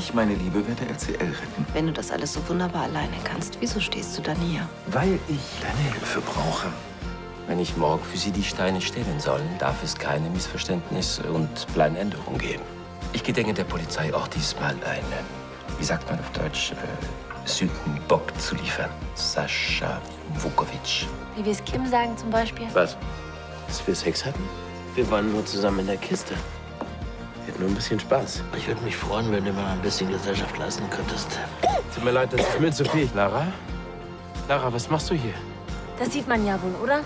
Ich, meine Liebe, werde RCL retten. Wenn du das alles so wunderbar alleine kannst, wieso stehst du dann hier? Weil ich deine Hilfe brauche. Wenn ich morgen für Sie die Steine stehlen soll, darf es keine Missverständnisse und Planänderung geben. Ich gedenke der Polizei auch diesmal einen, wie sagt man auf Deutsch, Sündenbock zu liefern. Sascha Vukovic. Wie wir es Kim sagen zum Beispiel. Was? Dass wir Sex hatten? Wir waren nur zusammen in der Kiste. Wir hatten nur ein bisschen Spaß. Ich würde mich freuen, wenn du mal ein bisschen Gesellschaft leisten könntest. Tut mir leid, das ist mir zu viel. Lara? Lara, was machst du hier? Das sieht man ja wohl, oder?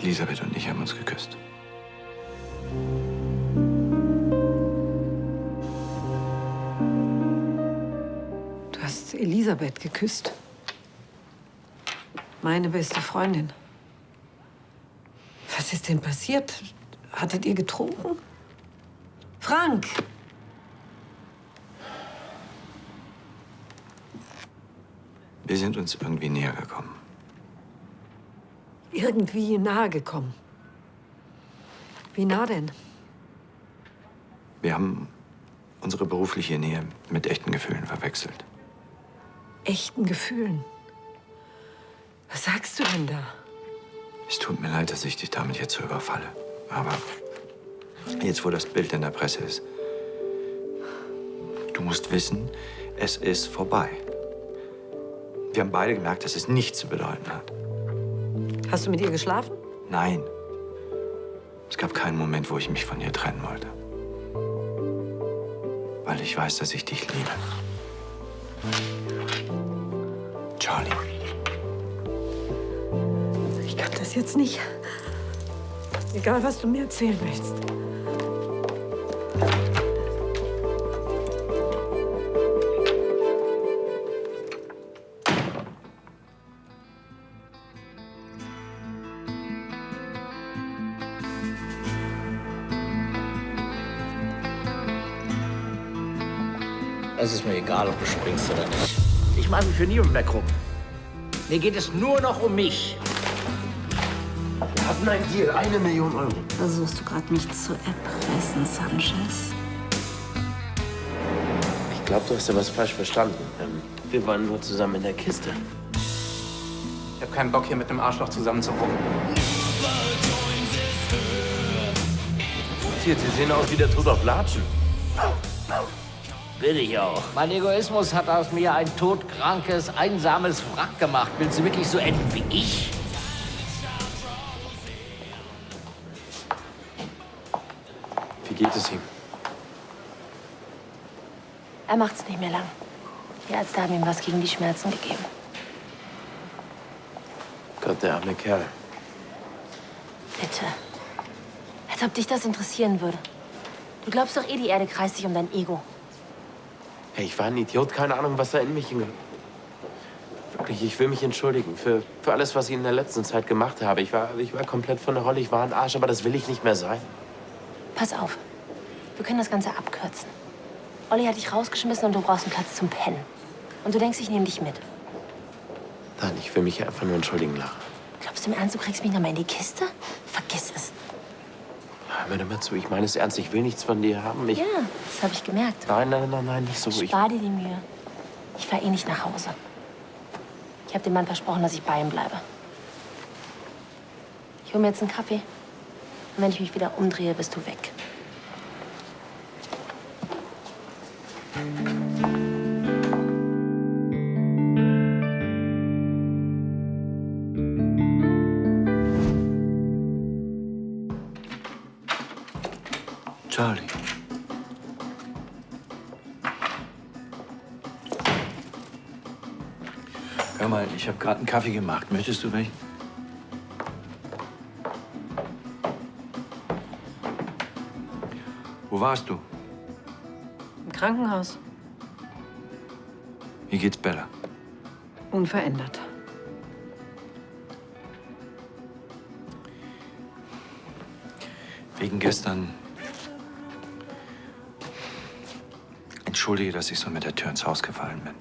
Elisabeth und ich haben uns geküsst. Du hast Elisabeth geküsst. Meine beste Freundin. Was ist denn passiert? Hattet ihr getrunken? Frank! Wir sind uns irgendwie näher gekommen. Irgendwie nahe gekommen. Wie nah denn? Wir haben unsere berufliche Nähe mit echten Gefühlen verwechselt. Echten Gefühlen. Was sagst du denn da? Es tut mir leid, dass ich dich damit jetzt so überfalle. Aber jetzt, wo das Bild in der Presse ist, du musst wissen, es ist vorbei. Wir haben beide gemerkt, dass es nichts zu bedeuten hat. Hast du mit ihr geschlafen? Nein. Es gab keinen Moment, wo ich mich von ihr trennen wollte. Weil ich weiß, dass ich dich liebe. Charlie. Ich kann das jetzt nicht. Egal, was du mir erzählen willst. Es ist mir egal, ob du springst oder nicht. Ich mache mich für niemanden mehr krumm. Mir geht es nur noch um mich. Wir hatten einen Deal, 1 Million Euro. Versuchst du gerade mich zu erpressen, Sanchez? Ich glaube, du hast ja was falsch verstanden. Wir waren nur zusammen in der Kiste. Ich habe keinen Bock, hier mit einem Arschloch zusammen zu rummen. Sie sehen aus wie der Tod auf Latschen. Will ich auch. Mein Egoismus hat aus mir ein todkrankes, einsames Wrack gemacht. Willst du wirklich so enden wie ich? Wie geht es ihm? Er macht's nicht mehr lang. Die Ärzte haben ihm was gegen die Schmerzen gegeben. Gott, der arme Kerl. Bitte. Als ob dich das interessieren würde. Du glaubst doch eh, die Erde kreist sich um dein Ego. Hey, ich war ein Idiot, keine Ahnung, was da in mich ging. Wirklich, ich will mich entschuldigen für alles, was ich in der letzten Zeit gemacht habe. Ich war komplett von der Rolle, ich war ein Arsch, aber das will ich nicht mehr sein. Pass auf. Wir können das Ganze abkürzen. Olli hat dich rausgeschmissen und du brauchst einen Platz zum Pennen. Und du denkst, ich nehme dich mit. Nein, ich will mich einfach nur entschuldigen, Lara. Glaubst du im Ernst, du kriegst mich noch mal in die Kiste? Vergiss es. Hör mir doch mal zu, ich meine es ernst, ich will nichts von dir haben. Ja, das habe ich gemerkt. Nein, nicht so. Spar dir die Mühe. Ich fahre eh nicht nach Hause. Ich habe dem Mann versprochen, dass ich bei ihm bleibe. Ich hole mir jetzt einen Kaffee. Und wenn ich mich wieder umdrehe, bist du weg. Charlie. Hör mal, ich habe gerade einen Kaffee gemacht. Möchtest du welchen? Wo warst du? Im Krankenhaus. Wie geht's Bella? Unverändert. Wegen gestern. Entschuldige, dass ich so mit der Tür ins Haus gefallen bin.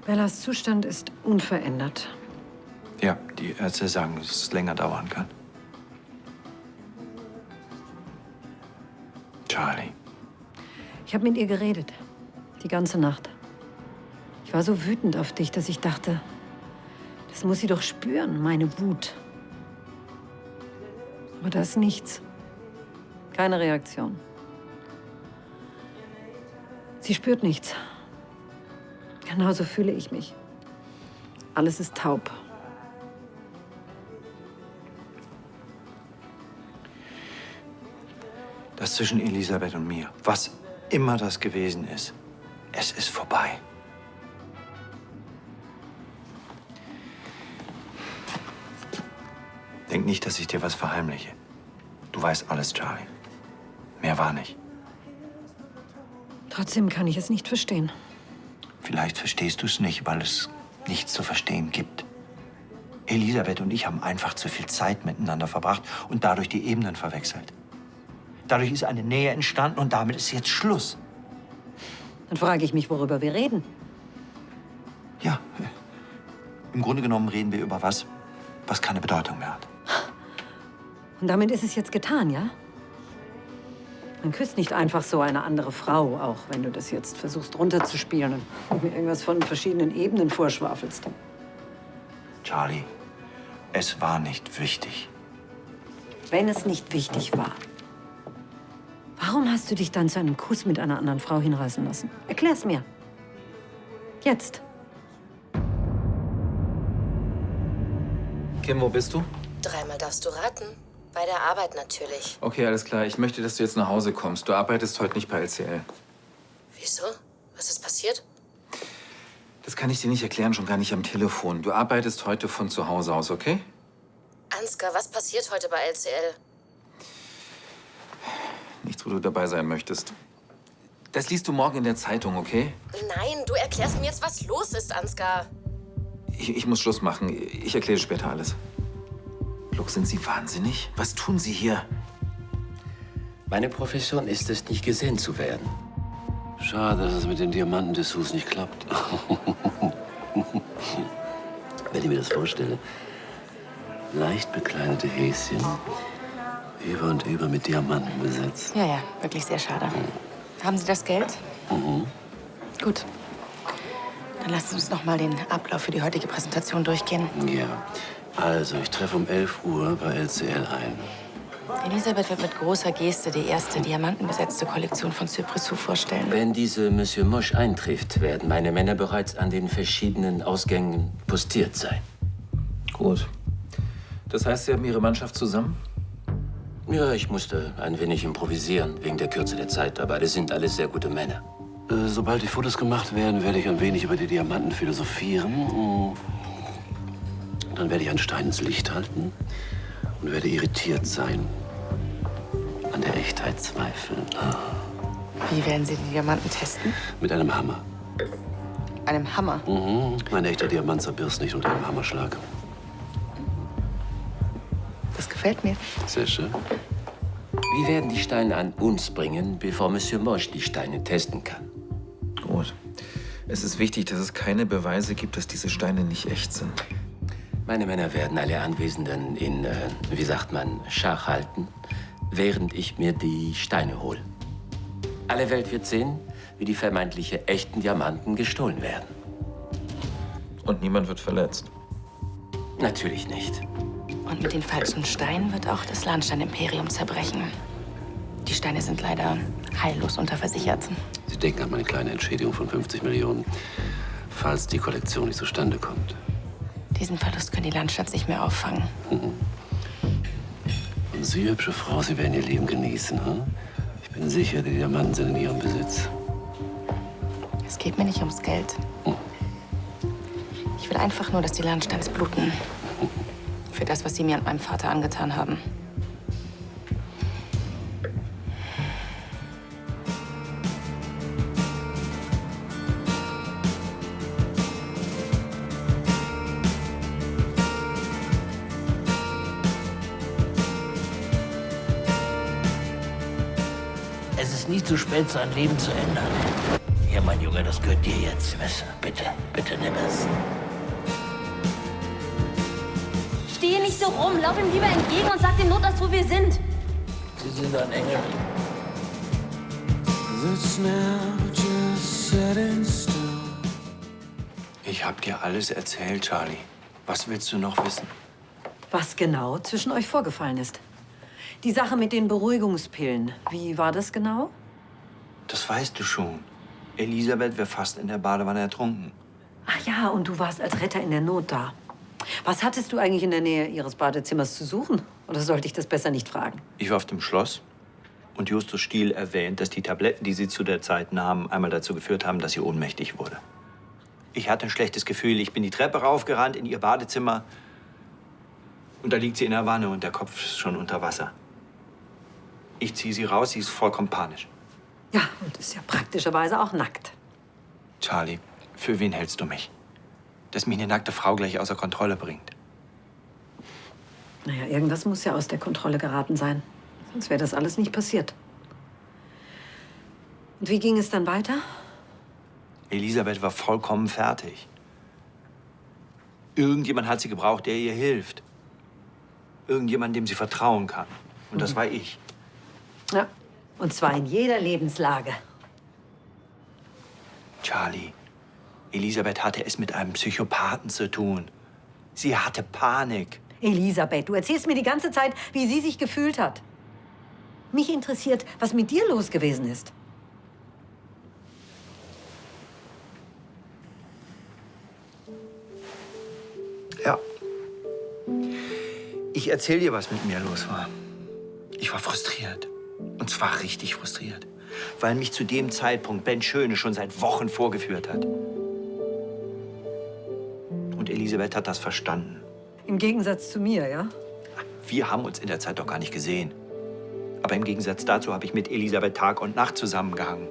Bellas Zustand ist unverändert. Ja, die Ärzte sagen, dass es länger dauern kann. Charlie. Ich habe mit ihr geredet. Die ganze Nacht. Ich war so wütend auf dich, dass ich dachte, das muss sie doch spüren, meine Wut. Aber da ist nichts. Keine Reaktion. Sie spürt nichts. Genauso fühle ich mich. Alles ist taub. Das zwischen Elisabeth und mir, was immer das gewesen ist, es ist vorbei. Denk nicht, dass ich dir was verheimliche. Du weißt alles, Charlie. Mehr war nicht. Trotzdem kann ich es nicht verstehen. Vielleicht verstehst du es nicht, weil es nichts zu verstehen gibt. Elisabeth und ich haben einfach zu viel Zeit miteinander verbracht und dadurch die Ebenen verwechselt. Dadurch ist eine Nähe entstanden und damit ist jetzt Schluss. Dann frage ich mich, worüber wir reden. Ja, im Grunde genommen reden wir über was keine Bedeutung mehr hat. Und damit ist es jetzt getan, ja? Man küsst nicht einfach so eine andere Frau, auch wenn du das jetzt versuchst runterzuspielen und mir irgendwas von verschiedenen Ebenen vorschwafelst. Charlie, es war nicht wichtig. Wenn es nicht wichtig war, warum hast du dich dann zu einem Kuss mit einer anderen Frau hinreißen lassen? Erklär's mir. Jetzt. Kim, wo bist du? Dreimal darfst du raten. Bei der Arbeit natürlich. Okay, alles klar. Ich möchte, dass du jetzt nach Hause kommst. Du arbeitest heute nicht bei LCL. Wieso? Was ist passiert? Das kann ich dir nicht erklären, schon gar nicht am Telefon. Du arbeitest heute von zu Hause aus, okay? Ansgar, was passiert heute bei LCL? Nichts, wo du dabei sein möchtest. Das liest du morgen in der Zeitung, okay? Nein, du erklärst mir jetzt, was los ist, Ansgar. Ich muss Schluss machen. Ich erkläre dir später alles. Look, sind Sie wahnsinnig? Was tun Sie hier? Meine Profession ist es, nicht gesehen zu werden. Schade, dass es mit den Diamantendessous nicht klappt. Wenn ich mir das vorstelle, leicht bekleidete Häschen, über und über mit Diamanten besetzt. Ja, ja, wirklich sehr schade. Haben Sie das Geld? Gut. Dann lassen Sie uns noch mal den Ablauf für die heutige Präsentation durchgehen. Ja. Also, ich treffe um 11 Uhr bei LCL ein. Elisabeth wird mit großer Geste die erste diamantenbesetzte Kollektion von Cypressou vorstellen. Wenn diese Monsieur Mosch eintrifft, werden meine Männer bereits an den verschiedenen Ausgängen postiert sein. Gut. Das heißt, Sie haben Ihre Mannschaft zusammen? Ja, ich musste ein wenig improvisieren, wegen der Kürze der Zeit, aber das sind alles sehr gute Männer. Sobald die Fotos gemacht werden, werde ich ein wenig über die Diamanten philosophieren. Dann werde ich einen Stein ins Licht halten und werde irritiert sein. An der Echtheit zweifeln. Wie werden Sie die Diamanten testen? Mit einem Hammer. Einem Hammer? Ein echter Diamant zerbirst nicht unter einem Hammerschlag. Das gefällt mir. Sehr schön. Wir werden die Steine an uns bringen, bevor Monsieur Mosch die Steine testen kann. Gut. Es ist wichtig, dass es keine Beweise gibt, dass diese Steine nicht echt sind. Meine Männer werden alle Anwesenden in, wie sagt man, Schach halten, während ich mir die Steine hole. Alle Welt wird sehen, wie die vermeintlich echten Diamanten gestohlen werden. Und niemand wird verletzt. Natürlich nicht. Und mit den falschen Steinen wird auch das Lahnstein-Imperium zerbrechen. Die Steine sind leider heillos unterversichert. Sie denken an meine kleine Entschädigung von 50 Millionen, falls die Kollektion nicht zustande kommt. Diesen Verlust können die Landstadt nicht mehr auffangen. Und Sie, hübsche Frau, Sie werden Ihr Leben genießen, hm? Ich bin sicher, die Diamanten sind in Ihrem Besitz. Es geht mir nicht ums Geld. Ich will einfach nur, dass die Landsteins bluten. Für das, was sie mir und meinem Vater angetan haben. Es ist nie zu spät, sein Leben zu ändern. Hier, mein Junge, das gehört dir jetzt. Weißt du? Bitte, bitte nimm es. Stehe nicht so rum. Lauf ihm lieber entgegen und sag dem Notarzt, wo wir sind. Sie sind ein Engel. Ich hab dir alles erzählt, Charlie. Was willst du noch wissen? Was genau zwischen euch vorgefallen ist. Die Sache mit den Beruhigungspillen, wie war das genau? Das weißt du schon. Elisabeth wäre fast in der Badewanne ertrunken. Ach ja, und du warst als Retter in der Not da. Was hattest du eigentlich in der Nähe ihres Badezimmers zu suchen? Oder sollte ich das besser nicht fragen? Ich war auf dem Schloss und Justus Stiel erwähnt, dass die Tabletten, die sie zu der Zeit nahm, einmal dazu geführt haben, dass sie ohnmächtig wurde. Ich hatte ein schlechtes Gefühl. Ich bin die Treppe raufgerannt in ihr Badezimmer. Und da liegt sie in der Wanne und der Kopf ist schon unter Wasser. Ich ziehe sie raus, sie ist vollkommen panisch. Ja, und ist ja praktischerweise auch nackt. Charlie, für wen hältst du mich? Dass mich eine nackte Frau gleich außer Kontrolle bringt. Naja, irgendwas muss ja aus der Kontrolle geraten sein. Sonst wäre das alles nicht passiert. Und wie ging es dann weiter? Elisabeth war vollkommen fertig. Irgendjemand hat sie gebraucht, der ihr hilft. Irgendjemand, dem sie vertrauen kann. Und das war ich. Ja, und zwar in jeder Lebenslage. Charlie, Elisabeth hatte es mit einem Psychopathen zu tun. Sie hatte Panik. Elisabeth, du erzählst mir die ganze Zeit, wie sie sich gefühlt hat. Mich interessiert, was mit dir los gewesen ist. Ja. Ich erzähl dir, was mit mir los war. Ich war frustriert. Und zwar richtig frustriert. Weil mich zu dem Zeitpunkt Ben Schöne schon seit Wochen vorgeführt hat. Und Elisabeth hat das verstanden. Im Gegensatz zu mir, ja? Wir haben uns in der Zeit doch gar nicht gesehen. Aber im Gegensatz dazu habe ich mit Elisabeth Tag und Nacht zusammengehangen.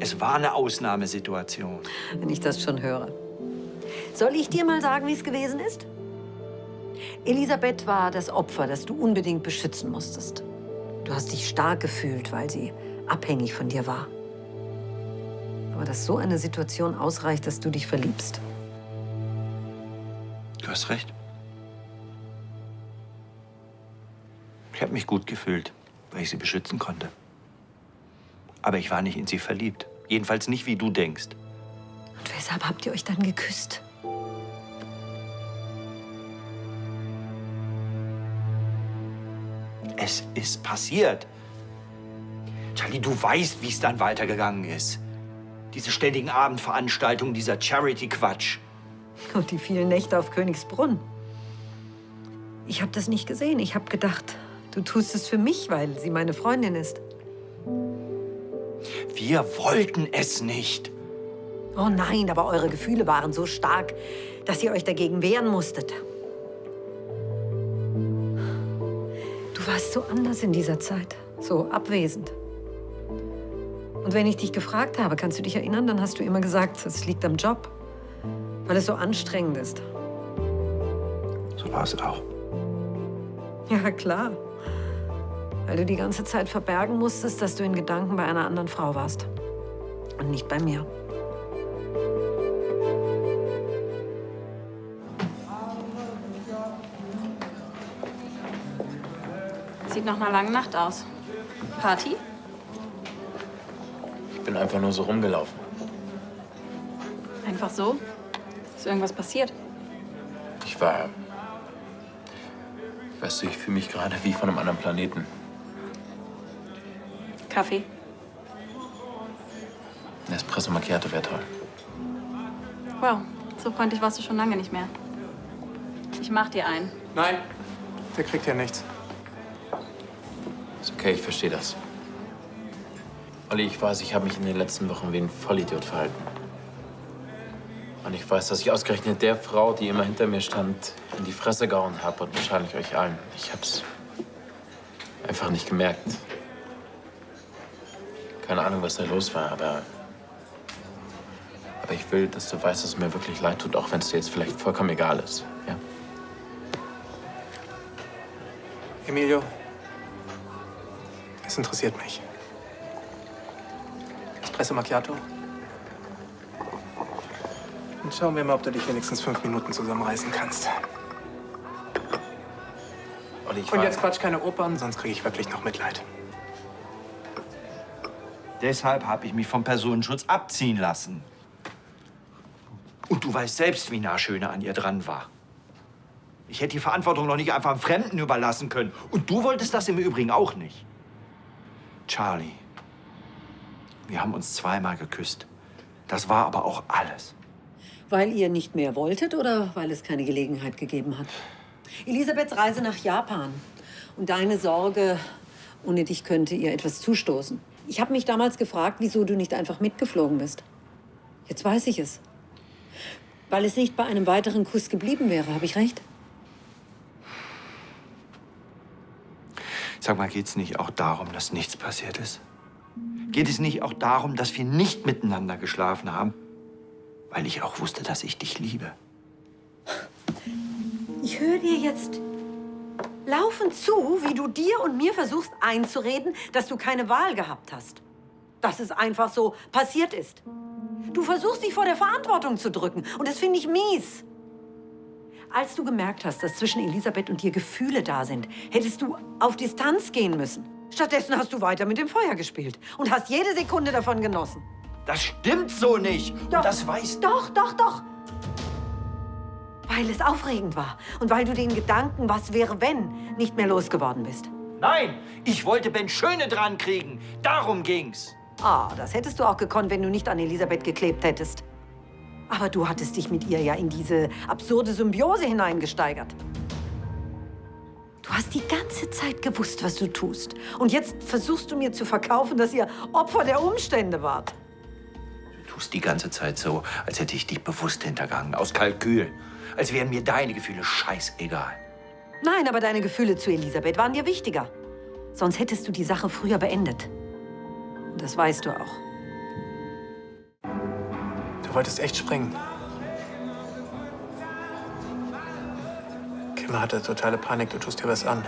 Es war eine Ausnahmesituation. Wenn ich das schon höre. Soll ich dir mal sagen, wie es gewesen ist? Elisabeth war das Opfer, das du unbedingt beschützen musstest. Du hast dich stark gefühlt, weil sie abhängig von dir war. Aber dass so eine Situation ausreicht, dass du dich verliebst. Du hast recht. Ich habe mich gut gefühlt, weil ich sie beschützen konnte. Aber ich war nicht in sie verliebt. Jedenfalls nicht, wie du denkst. Und weshalb habt ihr euch dann geküsst? Es ist passiert. Charlie, du weißt, wie es dann weitergegangen ist. Diese ständigen Abendveranstaltungen, dieser Charity-Quatsch. Und die vielen Nächte auf Königsbrunn. Ich habe das nicht gesehen. Ich habe gedacht, du tust es für mich, weil sie meine Freundin ist. Wir wollten es nicht. Oh nein, aber eure Gefühle waren so stark, dass ihr euch dagegen wehren musstet. Du warst so anders in dieser Zeit, so abwesend. Und wenn ich dich gefragt habe, kannst du dich erinnern, dann hast du immer gesagt, es liegt am Job, weil es so anstrengend ist. So war es auch. Ja, klar. Weil du die ganze Zeit verbergen musstest, dass du in Gedanken bei einer anderen Frau warst. Und nicht bei mir. Sieht nach einer langen Nacht aus. Party? Ich bin einfach nur so rumgelaufen. Einfach so? Ist irgendwas passiert? Ich war... Weißt du, ich fühle mich gerade wie von einem anderen Planeten. Kaffee? Ein Espresso Macchiato wäre toll. Wow, so freundlich warst du schon lange nicht mehr. Ich mach dir einen. Nein, der kriegt ja nichts. Ist okay, ich verstehe das. Olli, ich weiß, ich habe mich in den letzten Wochen wie ein Vollidiot verhalten. Und ich weiß, dass ich ausgerechnet der Frau, die immer hinter mir stand, in die Fresse gehauen habe und wahrscheinlich euch allen. Ich hab's einfach nicht gemerkt. Keine Ahnung, was da los war, aber ich will, dass du weißt, dass es mir wirklich leid tut, auch wenn es dir jetzt vielleicht vollkommen egal ist. Ja? Emilio, es interessiert mich. Espresso Macchiato? Und schauen wir mal, ob du dich wenigstens 5 Minuten zusammenreißen kannst. Olli, ich Und war... jetzt quatsch keine Opern, sonst kriege ich wirklich noch Mitleid. Deshalb habe ich mich vom Personenschutz abziehen lassen. Und du weißt selbst, wie nah Schöne an ihr dran war. Ich hätte die Verantwortung noch nicht einfach einem Fremden überlassen können. Und du wolltest das im Übrigen auch nicht. Charlie, wir haben uns zweimal geküsst. Das war aber auch alles. Weil ihr nicht mehr wolltet oder weil es keine Gelegenheit gegeben hat? Elisabeths Reise nach Japan und deine Sorge, ohne dich könnte ihr etwas zustoßen. Ich habe mich damals gefragt, wieso du nicht einfach mitgeflogen bist. Jetzt weiß ich es. Weil es nicht bei einem weiteren Kuss geblieben wäre, habe ich recht? Sag mal, geht's nicht auch darum, dass nichts passiert ist? Geht es nicht auch darum, dass wir nicht miteinander geschlafen haben? Weil ich auch wusste, dass ich dich liebe. Ich höre dir jetzt laufend zu, wie du dir und mir versuchst einzureden, dass du keine Wahl gehabt hast. Dass es einfach so passiert ist. Du versuchst, dich vor der Verantwortung zu drücken. Und das finde ich mies. Als du gemerkt hast, dass zwischen Elisabeth und dir Gefühle da sind, hättest du auf Distanz gehen müssen. Stattdessen hast du weiter mit dem Feuer gespielt und hast jede Sekunde davon genossen. Das stimmt so nicht. Doch, und das weißt du. Doch. Weil es aufregend war und weil du den Gedanken, was wäre wenn, nicht mehr losgeworden bist. Nein, ich wollte Ben Schöne dran kriegen. Darum ging's. Ah, das hättest du auch gekonnt, wenn du nicht an Elisabeth geklebt hättest. Aber du hattest dich mit ihr ja in diese absurde Symbiose hineingesteigert. Du hast die ganze Zeit gewusst, was du tust. Und jetzt versuchst du mir zu verkaufen, dass ihr Opfer der Umstände wart. Du tust die ganze Zeit so, als hätte ich dich bewusst hintergangen. Aus Kalkül. Als wären mir deine Gefühle scheißegal. Nein, aber deine Gefühle zu Elisabeth waren dir wichtiger. Sonst hättest du die Sache früher beendet. Und das weißt du auch. Du wolltest echt springen. Kim hatte totale Panik, du tust dir was an.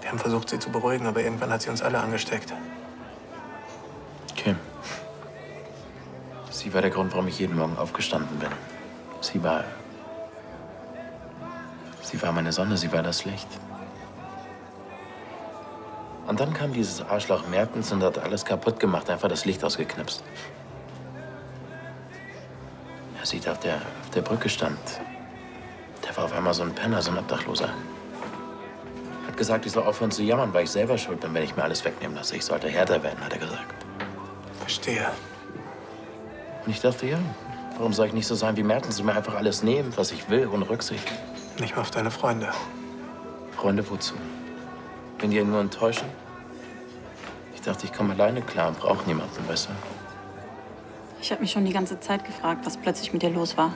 Wir haben versucht, sie zu beruhigen, aber irgendwann hat sie uns alle angesteckt. Kim. Sie war der Grund, warum ich jeden Morgen aufgestanden bin. Sie war meine Sonne, sie war das Licht. Und dann kam dieses Arschloch Mertens und hat alles kaputt gemacht, einfach das Licht ausgeknipst. Als ich da auf der Brücke stand, der war auf einmal so ein Penner, so ein Obdachloser. Hat gesagt, ich soll aufhören zu jammern, weil ich selber schuld bin, wenn ich mir alles wegnehmen lasse. Ich sollte härter werden, hat er gesagt. Verstehe. Und ich dachte, ja, warum soll ich nicht so sein wie Mertens und mir einfach alles nehmen, was ich will, ohne Rücksicht? Nicht mal auf deine Freunde. Freunde wozu? Wenn die ihn nur enttäuschen? Ich dachte, ich komme alleine klar und brauche niemanden, weißt du? Ich habe mich schon die ganze Zeit gefragt, was plötzlich mit dir los war.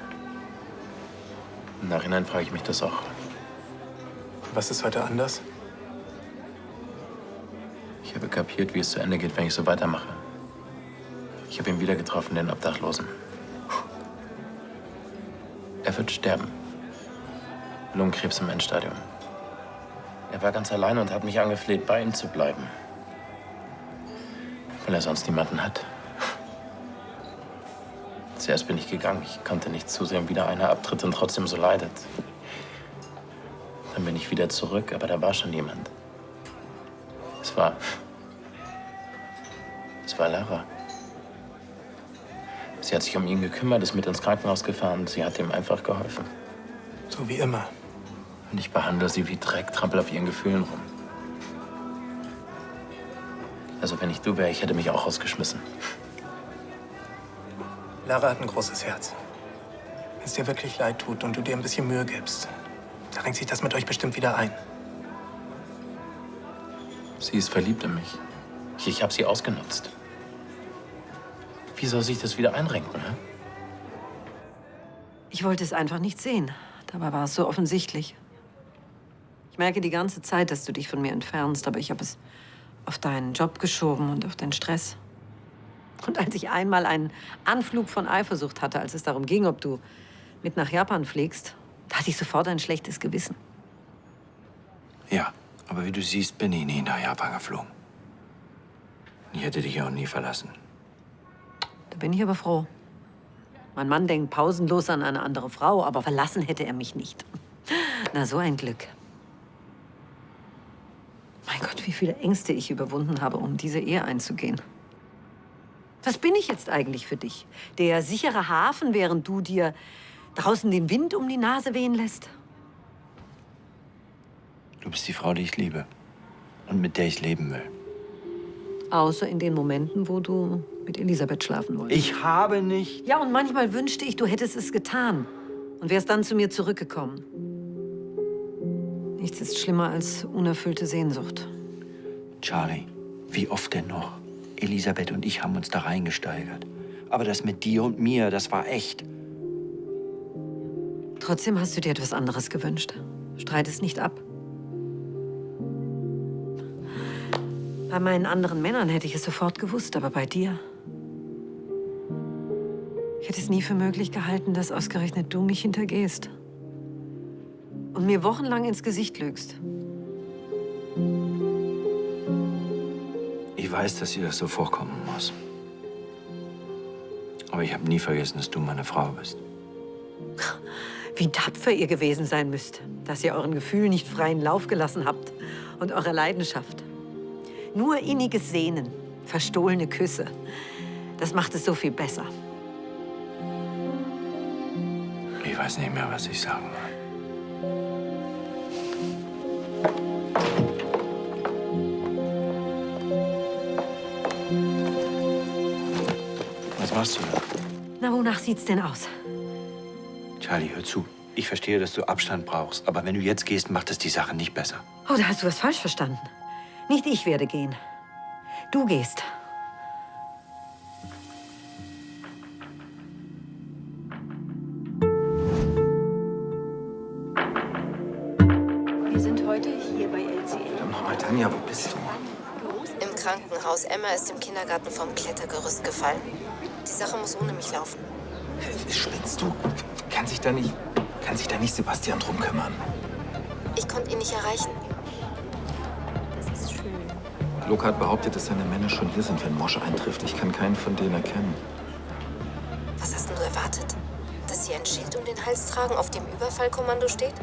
Im Nachhinein frage ich mich das auch. Was ist heute anders? Ich habe kapiert, wie es zu Ende geht, wenn ich so weitermache. Ich habe ihn wieder getroffen, den Obdachlosen. Er wird sterben. Lungenkrebs im Endstadium. Er war ganz allein und hat mich angefleht, bei ihm zu bleiben. Weil er sonst niemanden hat. Zuerst bin ich gegangen. Ich konnte nicht zusehen, wie da einer abtritt und trotzdem so leidet. Dann bin ich wieder zurück, aber da war schon jemand. Es war Lara. Sie hat sich um ihn gekümmert, ist mit ins Krankenhaus gefahren. Sie hat ihm einfach geholfen. So wie immer. Und ich behandle sie wie Dreck, trampel auf ihren Gefühlen rum. Also wenn ich du wäre, ich hätte mich auch rausgeschmissen. Lara hat ein großes Herz. Wenn es dir wirklich leid tut und du dir ein bisschen Mühe gibst, dann renkt sich das mit euch bestimmt wieder ein. Sie ist verliebt in mich. Ich habe sie ausgenutzt. Wie soll sich das wieder einrenken, ne? Ich wollte es einfach nicht sehen. Dabei war es so offensichtlich. Ich merke die ganze Zeit, dass du dich von mir entfernst, aber ich habe es auf deinen Job geschoben und auf den Stress. Und als ich einmal einen Anflug von Eifersucht hatte, als es darum ging, ob du mit nach Japan fliegst, da hatte ich sofort ein schlechtes Gewissen. Ja, aber wie du siehst, bin ich nie nach Japan geflogen. Ich hätte dich auch nie verlassen. Da bin ich aber froh. Mein Mann denkt pausenlos an eine andere Frau, aber verlassen hätte er mich nicht. Na, so ein Glück. Mein Gott, wie viele Ängste ich überwunden habe, um diese Ehe einzugehen. Was bin ich jetzt eigentlich für dich? Der sichere Hafen, während du dir draußen den Wind um die Nase wehen lässt? Du bist die Frau, die ich liebe und mit der ich leben will. Außer in den Momenten, wo du mit Elisabeth schlafen wolltest. Ich habe nicht... Ja, und manchmal wünschte ich, du hättest es getan und wärst dann zu mir zurückgekommen. Nichts ist schlimmer als unerfüllte Sehnsucht. Charlie, wie oft denn noch? Elisabeth und ich haben uns da reingesteigert. Aber das mit dir und mir, das war echt. Trotzdem hast du dir etwas anderes gewünscht. Streit es nicht ab. Bei meinen anderen Männern hätte ich es sofort gewusst, aber bei dir? Ich hätte es nie für möglich gehalten, dass ausgerechnet du mich hintergehst. Und mir wochenlang ins Gesicht lügst. Ich weiß, dass dir das so vorkommen muss. Aber ich habe nie vergessen, dass du meine Frau bist. Wie tapfer ihr gewesen sein müsst, dass ihr euren Gefühlen nicht freien Lauf gelassen habt und eurer Leidenschaft. Nur inniges Sehnen, verstohlene Küsse, das macht es so viel besser. Ich weiß nicht mehr, was ich sagen will. Was machst du da? Na, wonach sieht's denn aus? Charlie, hör zu. Ich verstehe, dass du Abstand brauchst. Aber wenn du jetzt gehst, macht es die Sache nicht besser. Oh, da hast du was falsch verstanden. Nicht ich werde gehen. Du gehst. Wir sind heute hier bei LCL. Verdammt nochmal, Tanja, wo bist du? Im Krankenhaus. Emma ist im Kindergarten vom Klettergerüst gefallen. Die Sache muss ohne mich laufen. Spinnst du? Kann sich da nicht Sebastian drum kümmern? Ich konnte ihn nicht erreichen. Das ist schön. Luca hat behauptet, dass seine Männer schon hier sind, wenn Mosch eintrifft. Ich kann keinen von denen erkennen. Was hast denn du erwartet? Dass sie ein Schild um den Hals tragen, auf dem Überfallkommando steht?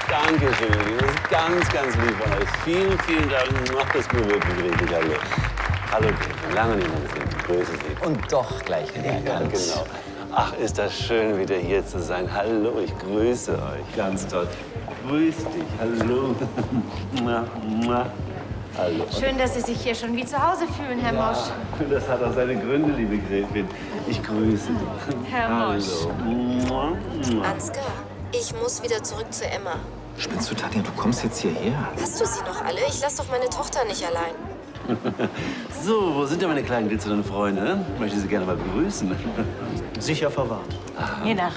Dankeschön, das ist ganz, ganz lieb von euch. Vielen, vielen Dank. Macht das mir wirklich richtig. Hallo. Hallo, lange nicht mehr gesehen. Grüße Sie. Und doch gleich wieder erkannt. Ja, genau. Ach, ist das schön, wieder hier zu sein. Hallo, ich grüße euch. Ganz toll. Grüß dich. Hallo. Hallo. Schön, dass Sie sich hier schon wie zu Hause fühlen, Herr Mosch. Das hat auch seine Gründe, liebe Gräfin. Ich grüße dich. Herr Mosch. Hallo. Ansgar, ich muss wieder zurück zu Emma. Spinnst du, Tanja? Du kommst jetzt hierher? Hast du sie noch alle? Ich lass doch meine Tochter nicht allein. So, wo sind denn meine kleinen glitzernden Freunde? Ich möchte sie gerne mal begrüßen. Sicher verwahrt. Hier nach.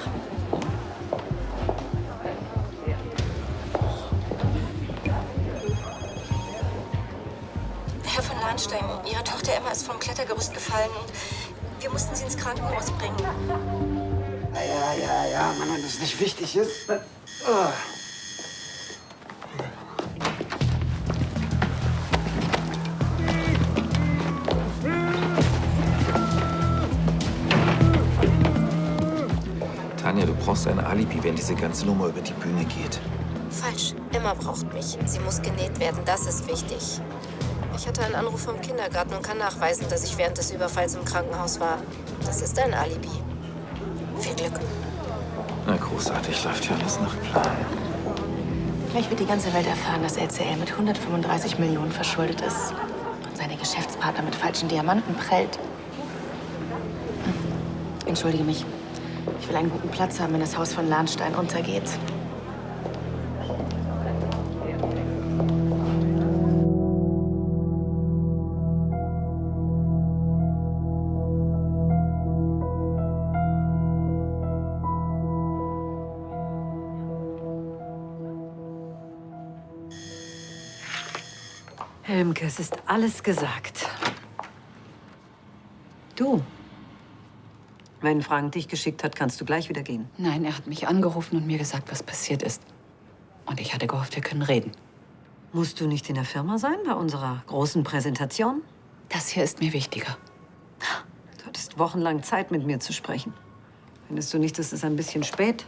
Herr von Lahnstein, Ihre Tochter Emma ist vom Klettergerüst gefallen und wir mussten sie ins Krankenhaus bringen. Ja, Mann, wenn das nicht wichtig ist. Tanja, du brauchst ein Alibi, wenn diese ganze Nummer über die Bühne geht. Falsch. Emma braucht mich. Sie muss genäht werden, das ist wichtig. Ich hatte einen Anruf vom Kindergarten und kann nachweisen, dass ich während des Überfalls im Krankenhaus war. Das ist ein Alibi. Viel Glück. Na, großartig, läuft ja alles nach Plan. Gleich wird die ganze Welt erfahren, dass LCL mit 135 Millionen verschuldet ist und seine Geschäftspartner mit falschen Diamanten prellt. Entschuldige mich. Ich will einen guten Platz haben, wenn das Haus von Lahnstein untergeht. Helmke, es ist alles gesagt. Du, wenn Frank dich geschickt hat, kannst du gleich wieder gehen. Nein, er hat mich angerufen und mir gesagt, was passiert ist. Und ich hatte gehofft, wir können reden. Musst du nicht in der Firma sein bei unserer großen Präsentation? Das hier ist mir wichtiger. Du hattest wochenlang Zeit, mit mir zu sprechen. Findest du nicht, das ist ein bisschen spät?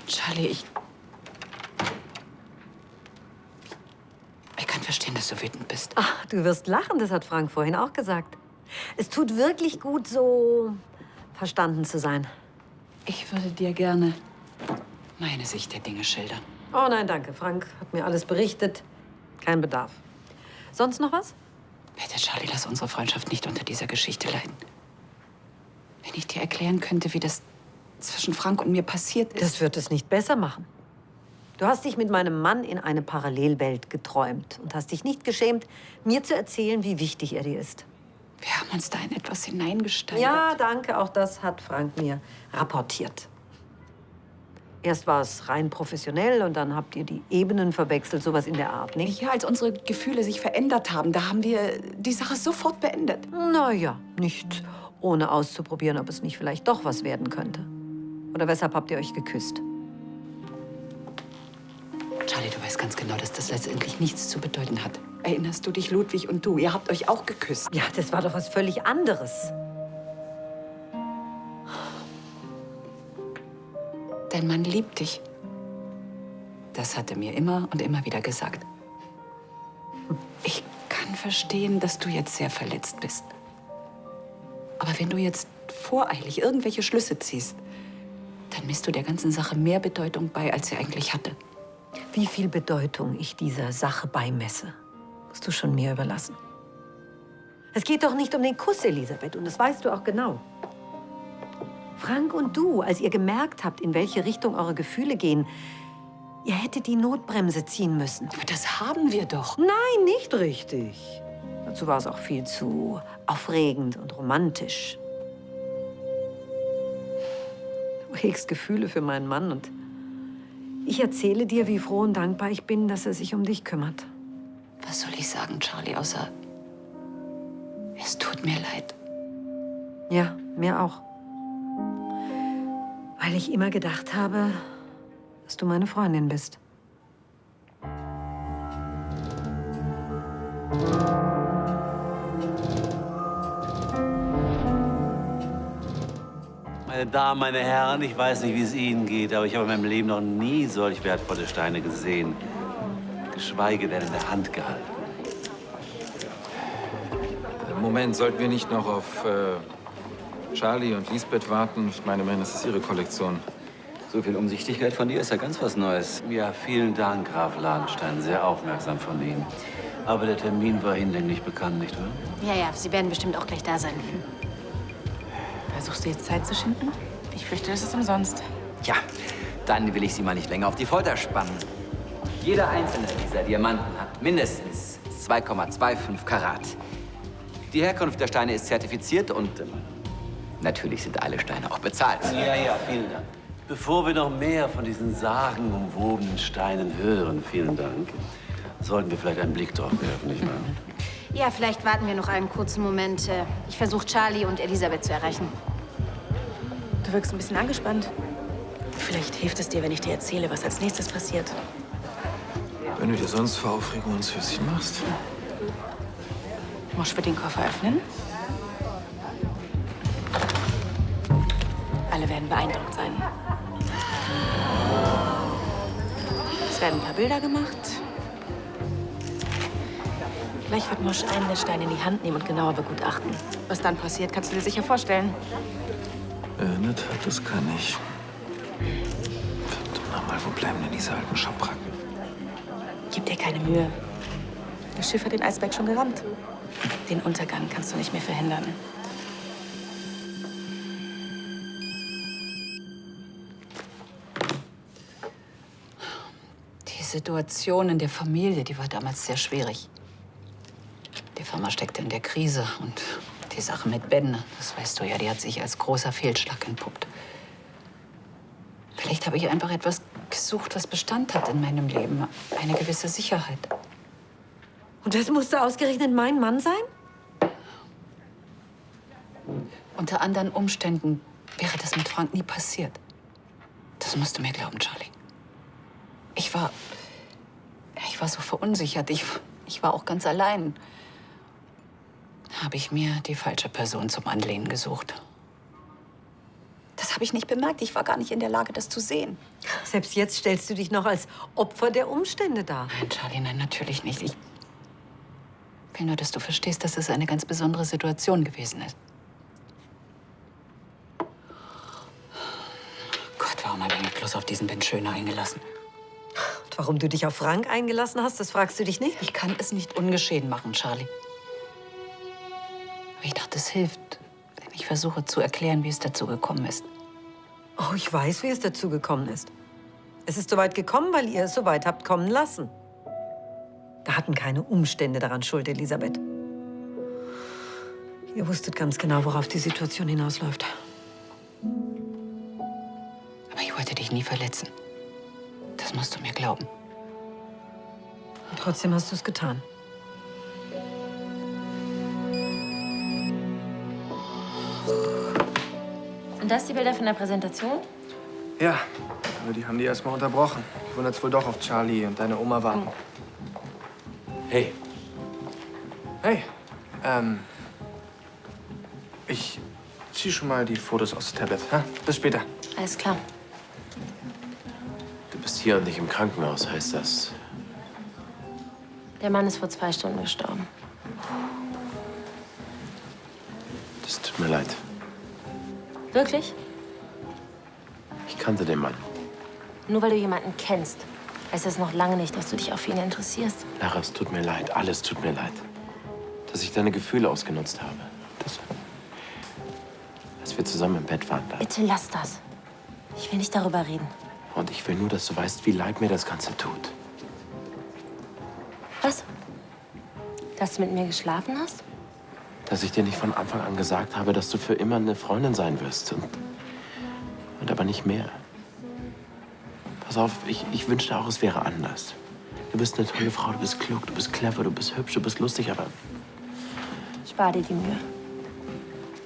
Charlie, ich kann verstehen, dass du wütend bist. Ach, du wirst lachen, das hat Frank vorhin auch gesagt. Es tut wirklich gut, so verstanden zu sein. Ich würde dir gerne meine Sicht der Dinge schildern. Oh nein, danke. Frank hat mir alles berichtet. Kein Bedarf. Sonst noch was? Bitte, Charlie, lass unsere Freundschaft nicht unter dieser Geschichte leiden. Wenn ich dir erklären könnte, wie das zwischen Frank und mir passiert ist. Das wird es nicht besser machen. Du hast dich mit meinem Mann in eine Parallelwelt geträumt und hast dich nicht geschämt, mir zu erzählen, wie wichtig er dir ist. Wir haben uns da in etwas hineingesteigert. Ja, danke. Auch das hat Frank mir rapportiert. Erst war es rein professionell und dann habt ihr die Ebenen verwechselt, sowas in der Art, nicht? Ja, als unsere Gefühle sich verändert haben, da haben wir die Sache sofort beendet. Na ja, nicht ohne auszuprobieren, ob es nicht vielleicht doch was werden könnte. Oder weshalb habt ihr euch geküsst? Charlie, du weißt ganz genau, dass das letztendlich nichts zu bedeuten hat. Erinnerst du dich, Ludwig und du? Ihr habt euch auch geküsst. Ja, das war doch was völlig anderes. Dein Mann liebt dich. Das hat er mir immer und immer wieder gesagt. Ich kann verstehen, dass du jetzt sehr verletzt bist. Aber wenn du jetzt voreilig irgendwelche Schlüsse ziehst, dann misst du der ganzen Sache mehr Bedeutung bei, als sie eigentlich hatte. Wie viel Bedeutung ich dieser Sache beimesse, musst du schon mir überlassen. Es geht doch nicht um den Kuss, Elisabeth, und das weißt du auch genau. Frank und du, als ihr gemerkt habt, in welche Richtung eure Gefühle gehen, ihr hättet die Notbremse ziehen müssen. Aber das haben wir doch. Nein, nicht richtig. Dazu war es auch viel zu aufregend und romantisch. Du hegst Gefühle für meinen Mann und ich erzähle dir, wie froh und dankbar ich bin, dass er sich um dich kümmert. Was soll ich sagen, Charlie, außer es tut mir leid. Ja, mir auch. Weil ich immer gedacht habe, dass du meine Freundin bist. Meine Damen, meine Herren, ich weiß nicht, wie es Ihnen geht, aber ich habe in meinem Leben noch nie solch wertvolle Steine gesehen. Geschweige denn in der Hand gehalten. Moment, sollten wir nicht noch auf Charlie und Lisbeth warten? Ich meine, immerhin, das ist ihre Kollektion. So viel Umsichtigkeit von dir ist ja ganz was Neues. Ja, vielen Dank, Graf Ladenstein. Sehr aufmerksam von Ihnen. Aber der Termin war hinlänglich bekannt, nicht wahr? Ja, ja, Sie werden bestimmt auch gleich da sein. Versuchst du jetzt Zeit zu schinden? Ich fürchte, das ist umsonst. Tja, dann will ich Sie mal nicht länger auf die Folter spannen. Jeder einzelne dieser Diamanten hat mindestens 2,25 Karat. Die Herkunft der Steine ist zertifiziert und natürlich sind alle Steine auch bezahlt. Ja, vielen Dank. Bevor wir noch mehr von diesen sagenumwobenen Steinen hören, vielen Dank, sollten wir vielleicht einen Blick drauf werfen, nicht wahr? Ja, vielleicht warten wir noch einen kurzen Moment. Ich versuche, Charlie und Elisabeth zu erreichen. Du wirkst ein bisschen angespannt. Vielleicht hilft es dir, wenn ich dir erzähle, was als nächstes passiert. Wenn du dir sonst vor Aufregung ins Höschen machst. Mosch wird den Koffer öffnen. Alle werden beeindruckt sein. Es werden ein paar Bilder gemacht. Gleich wird Mosch einen der Steine in die Hand nehmen und genauer begutachten. Was dann passiert, kannst du dir sicher vorstellen. In der Tat, das kann ich. Verdammt nochmal, wo bleiben denn diese alten Schabracken? Gib dir keine Mühe. Das Schiff hat den Eisberg schon gerammt. Den Untergang kannst du nicht mehr verhindern. Die Situation in der Familie, die war damals sehr schwierig. Die Firma steckte in der Krise und die Sache mit Ben, das weißt du ja, die hat sich als großer Fehlschlag entpuppt. Vielleicht habe ich einfach etwas gesucht, was Bestand hat in meinem Leben. Eine gewisse Sicherheit. Und das musste ausgerechnet mein Mann sein? Unter anderen Umständen wäre das mit Frank nie passiert. Das musst du mir glauben, Charlie. Ich war so verunsichert. Ich war auch ganz allein. Habe ich mir die falsche Person zum Anlehnen gesucht. Das habe ich nicht bemerkt. Ich war gar nicht in der Lage, das zu sehen. Selbst jetzt stellst du dich noch als Opfer der Umstände dar. Nein, Charlie, nein, natürlich nicht. Ich will nur, dass du verstehst, dass es eine ganz besondere Situation gewesen ist. Gott, warum habe ich mich bloß auf diesen Ben Schöner eingelassen? Und warum du dich auf Frank eingelassen hast, das fragst du dich nicht? Ich kann es nicht ungeschehen machen, Charlie. Aber ich dachte, es hilft, wenn ich versuche zu erklären, wie es dazu gekommen ist. Oh, ich weiß, wie es dazu gekommen ist. Es ist so weit gekommen, weil ihr es so weit habt kommen lassen. Da hatten keine Umstände daran Schuld, Elisabeth. Ihr wusstet ganz genau, worauf die Situation hinausläuft. Aber ich wollte dich nie verletzen. Das musst du mir glauben. Und trotzdem hast du es getan. Sind das die Bilder von der Präsentation? Ja, aber die haben die erst mal unterbrochen. Die wollen jetzt wohl doch auf Charlie und deine Oma warten. Hey, Hey, ich zieh schon mal die Fotos aus dem Tablet. Ha? Bis später. Alles klar. du bist hier und nicht im Krankenhaus, heißt das? Der Mann ist vor 2 Stunden gestorben. Das tut mir leid. Wirklich? Ich kannte den Mann. Nur weil du jemanden kennst, heißt das noch lange nicht, dass du dich auf ihn interessierst. Lara, es tut mir leid. Alles tut mir leid. Dass ich deine Gefühle ausgenutzt habe. Das, als wir zusammen im Bett waren. Da. Bitte lass das. Ich will nicht darüber reden. Und ich will nur, dass du weißt, wie leid mir das Ganze tut. Was? Dass du mit mir geschlafen hast? Dass ich dir nicht von Anfang an gesagt habe, dass du für immer eine Freundin sein wirst. Und aber nicht mehr. Pass auf, ich wünschte auch, es wäre anders. Du bist eine tolle Frau, du bist klug, du bist clever, du bist hübsch, du bist lustig, aber Spar dir die Mühe.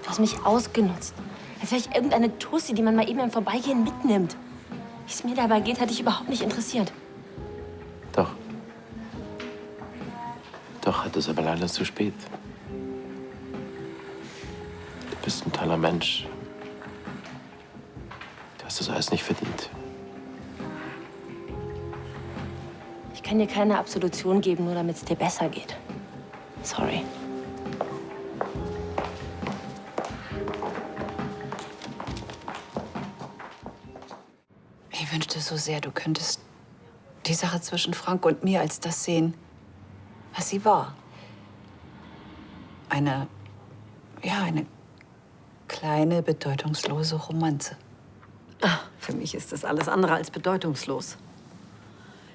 Du hast mich ausgenutzt. Als wäre ich irgendeine Tussi, die man mal eben im Vorbeigehen mitnimmt. Wie es mir dabei geht, hat dich überhaupt nicht interessiert. doch. Doch hat es aber leider zu spät. Du bist ein toller Mensch. Du hast das alles nicht verdient. Ich kann dir keine Absolution geben, nur damit es dir besser geht. Sorry. Ich wünschte so sehr, du könntest die Sache zwischen Frank und mir als das sehen, was sie war. Eine kleine, bedeutungslose Romanze. Für mich ist das alles andere als bedeutungslos.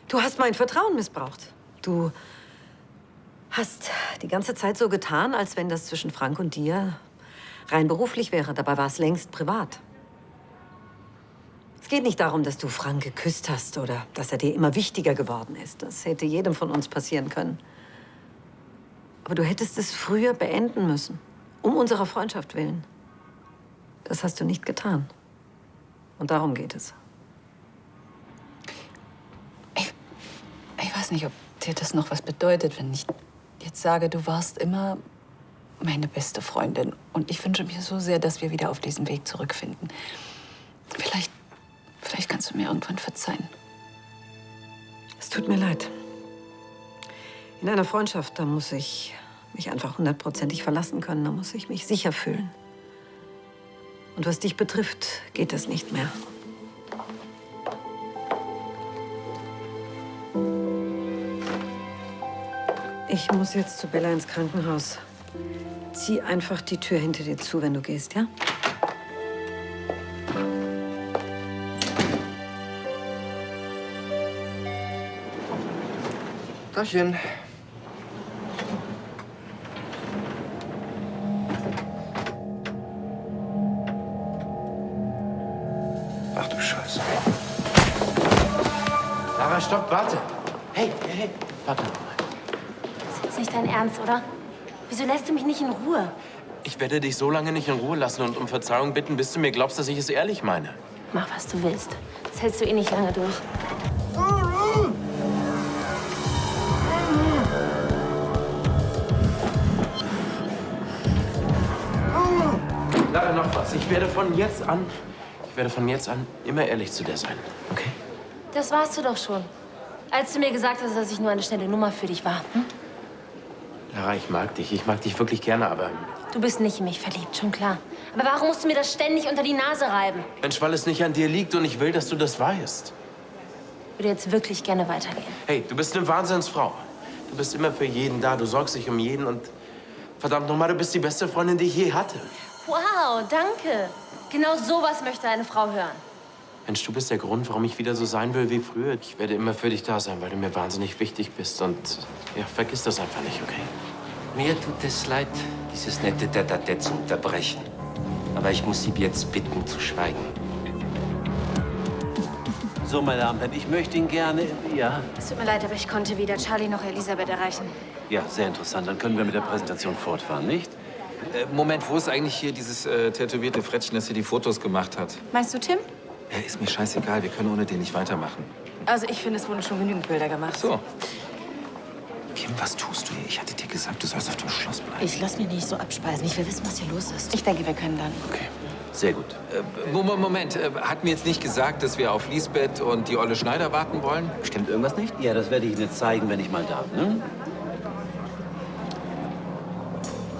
Du hast mein Vertrauen missbraucht. Du hast die ganze Zeit so getan, als wenn das zwischen Frank und dir rein beruflich wäre. Dabei war es längst privat. Es geht nicht darum, dass du Frank geküsst hast oder dass er dir immer wichtiger geworden ist. Das hätte jedem von uns passieren können. Aber du hättest es früher beenden müssen. Um unserer Freundschaft willen. Das hast du nicht getan. Und darum geht es. Ich weiß nicht, ob dir das noch was bedeutet, wenn ich jetzt sage, du warst immer meine beste Freundin. Und ich wünsche mir so sehr, dass wir wieder auf diesen Weg zurückfinden. Vielleicht kannst du mir irgendwann verzeihen. Es tut mir leid. In einer Freundschaft, da muss ich mich einfach 100%ig verlassen können. Da muss ich mich sicher fühlen. Und was dich betrifft, geht das nicht mehr. Ich muss jetzt zu Bella ins Krankenhaus. Zieh einfach die Tür hinter dir zu, wenn du gehst, ja? Tachchen. Ach du Scheiße. Lara, stopp, warte. Hey, warte noch mal. Setz nicht dein Ernst, oder? Wieso lässt du mich nicht in Ruhe? Ich werde dich so lange nicht in Ruhe lassen und um Verzeihung bitten, bis du mir glaubst, dass ich es ehrlich meine. Mach, was du willst. Das hältst du eh nicht lange durch. Lara, noch was. Ich werde von jetzt an immer ehrlich zu dir sein. Okay? Das warst du doch schon. Als du mir gesagt hast, dass ich nur eine schnelle Nummer für dich war. Hm? Lara, ich mag dich. Ich mag dich wirklich gerne, aber... Du bist nicht in mich verliebt, schon klar. Aber warum musst du mir das ständig unter die Nase reiben? Mensch, weil es nicht an dir liegt und ich will, dass du das weißt. Ich würde jetzt wirklich gerne weitergehen. Hey, du bist eine Wahnsinnsfrau. Du bist immer für jeden da. Du sorgst dich um jeden und... Verdammt nochmal, du bist die beste Freundin, die ich je hatte. Wow, danke. Genau sowas möchte eine Frau hören. Mensch, du bist der Grund, warum ich wieder so sein will wie früher. Ich werde immer für dich da sein, weil du mir wahnsinnig wichtig bist. Und ja, vergiss das einfach nicht, okay? Mir tut es leid, dieses nette Tête-à-Tête zu unterbrechen. Aber ich muss Sie jetzt bitten, zu schweigen. So, meine Damen und Herren, ich möchte Ihnen gerne... Ja? Es tut mir leid, aber ich konnte weder Charlie noch Elisabeth erreichen. Ja, sehr interessant. Dann können wir mit der Präsentation fortfahren, nicht? Moment, wo ist eigentlich hier dieses tätowierte Frettchen, das hier die Fotos gemacht hat? Meinst du Tim? Ist mir scheißegal, wir können ohne den nicht weitermachen. Also ich finde, es wurden schon genügend Bilder gemacht. So. Kim, was tust du hier? Ich hatte dir gesagt, du sollst auf dem Schloss bleiben. Ich lass mich nicht so abspeisen. Ich will wissen, was hier los ist. Ich denke, wir können dann. Okay, sehr gut. Moment, hatten wir jetzt nicht gesagt, dass wir auf Lisbeth und die Olle Schneider warten wollen? Stimmt irgendwas nicht? Ja, das werde ich Ihnen jetzt zeigen, wenn ich mal darf, ne?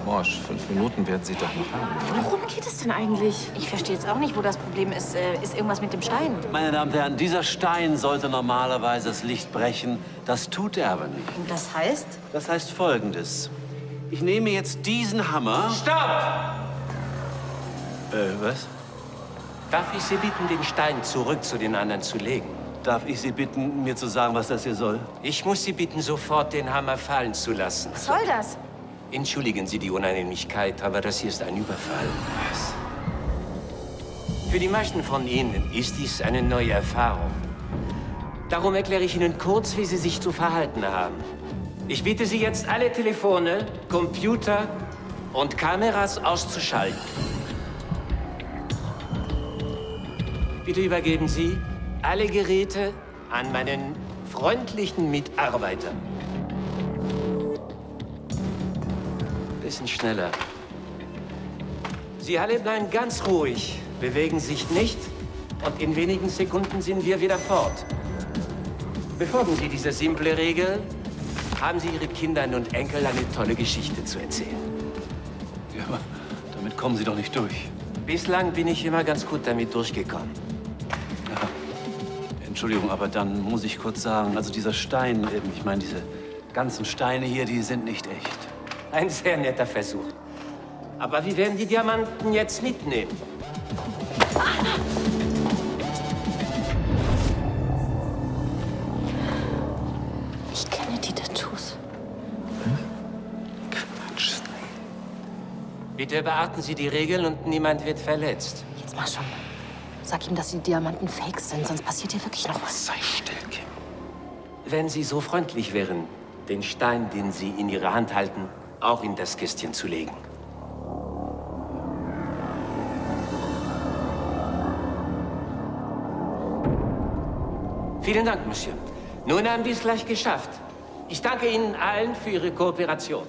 Morsch, 5 Minuten werden Sie doch noch haben. Worum geht es denn eigentlich? Ich verstehe jetzt auch nicht, wo das Problem ist. Ist irgendwas mit dem Stein? Meine Damen und Herren, dieser Stein sollte normalerweise das Licht brechen. Das tut er aber nicht. Und das heißt? Das heißt Folgendes. Ich nehme jetzt diesen Hammer... Stopp! Was? Darf ich Sie bitten, den Stein zurück zu den anderen zu legen? Darf ich Sie bitten, mir zu sagen, was das hier soll? Ich muss Sie bitten, sofort den Hammer fallen zu lassen. Was soll das? Entschuldigen Sie die Unannehmlichkeit, aber das hier ist ein Überfall. Was? Für die meisten von Ihnen ist dies eine neue Erfahrung. Darum erkläre ich Ihnen kurz, wie Sie sich zu verhalten haben. Ich bitte Sie jetzt, alle Telefone, Computer und Kameras auszuschalten. Bitte übergeben Sie alle Geräte an meinen freundlichen Mitarbeiter. Bisschen schneller. Sie alle bleiben ganz ruhig, bewegen sich nicht und in wenigen Sekunden sind wir wieder fort. Befolgen Sie diese simple Regel, haben Sie Ihren Kindern und Enkeln eine tolle Geschichte zu erzählen. Ja, aber damit kommen Sie doch nicht durch. Bislang bin ich immer ganz gut damit durchgekommen. Ja. Entschuldigung, aber dann muss ich kurz sagen, also dieser Stein, ich meine, diese ganzen Steine hier, die sind nicht echt. Ein sehr netter Versuch. Aber wir werden die Diamanten jetzt mitnehmen. Ich kenne die Tattoos. Quatsch. Bitte beachten Sie die Regeln und niemand wird verletzt. Jetzt mach schon. Sag ihm, dass die Diamanten fake sind, sonst passiert hier wirklich noch was. Sei still, Kim. Wenn Sie so freundlich wären, den Stein, den Sie in Ihrer Hand halten, auch in das Kästchen zu legen. Vielen Dank, Monsieur. Nun haben wir es gleich geschafft. Ich danke Ihnen allen für Ihre Kooperation.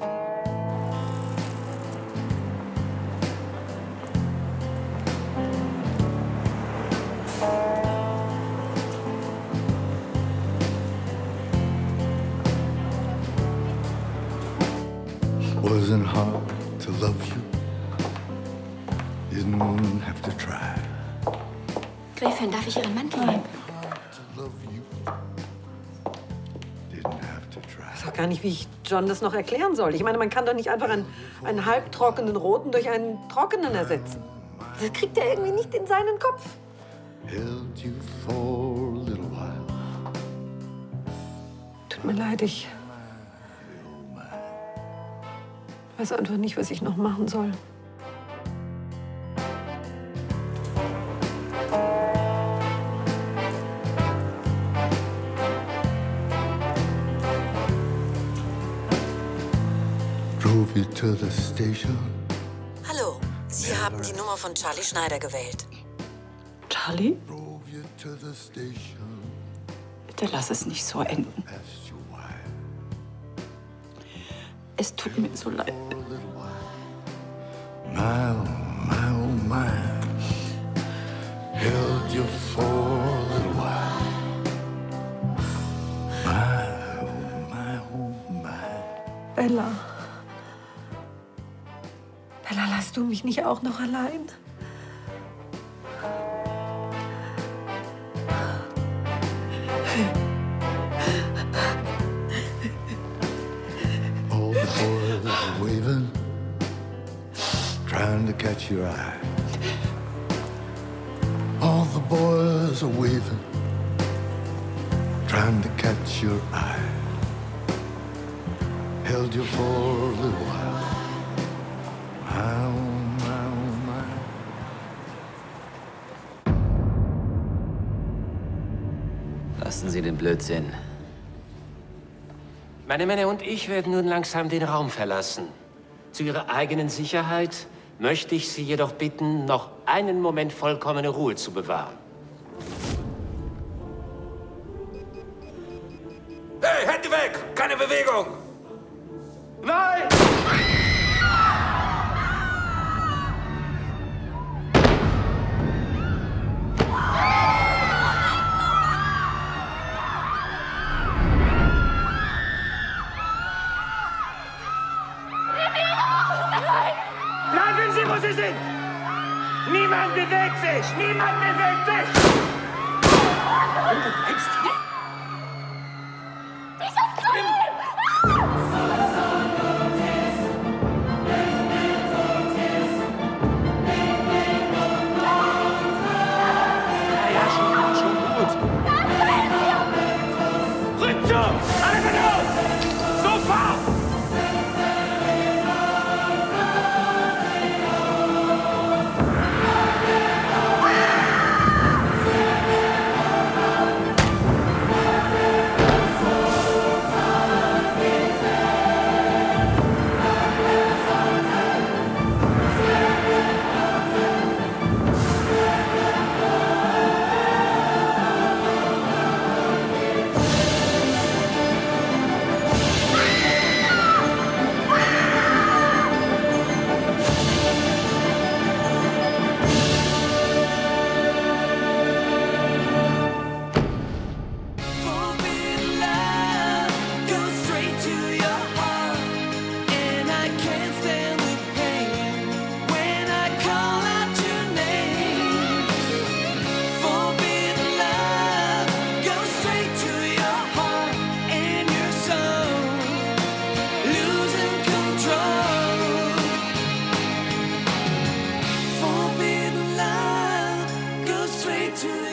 Wasn't hard to love you. Didn't have to try. Gräfin, darf ich Ihren Mantel nehmen? To love you. Didn't have to try. Ich weiß auch gar nicht, wie ich John das noch erklären soll. Ich meine, man kann doch nicht einfach einen halbtrockenen roten durch einen trockenen ersetzen. Das kriegt er irgendwie nicht in seinen Kopf. Held you for a little while. Tut mir leid, ich weiß einfach nicht, was ich noch machen soll. drove you to the station. Hallo, Sie haben die Nummer von Charlie Schneider gewählt. Charlie? Drove you to the station. Bitte lass es nicht so enden. Es tut mir so leid. My, oh, my, oh, my. Held you for a little while. My, oh, my, oh, my. Bella. Bella, lass du mich nicht auch noch allein? All the boys are waving, trying to catch your eye. All the boys are waving, trying to catch your eye. Held you for a little while. My, oh, my, oh, my. Lassen Sie den Blödsinn. Meine Männer und ich werden nun langsam den Raum verlassen. Zu Ihrer eigenen Sicherheit möchte ich Sie jedoch bitten, noch einen Moment vollkommene Ruhe zu bewahren. Hey, Hände weg! Keine Bewegung! Nein! Bleiben Sie, wo Sie sind! Niemand bewegt sich! Niemand bewegt sich! Und du bleibst hier? Ja, schon gut. Rückzug! Alle mit uns! Sofort! To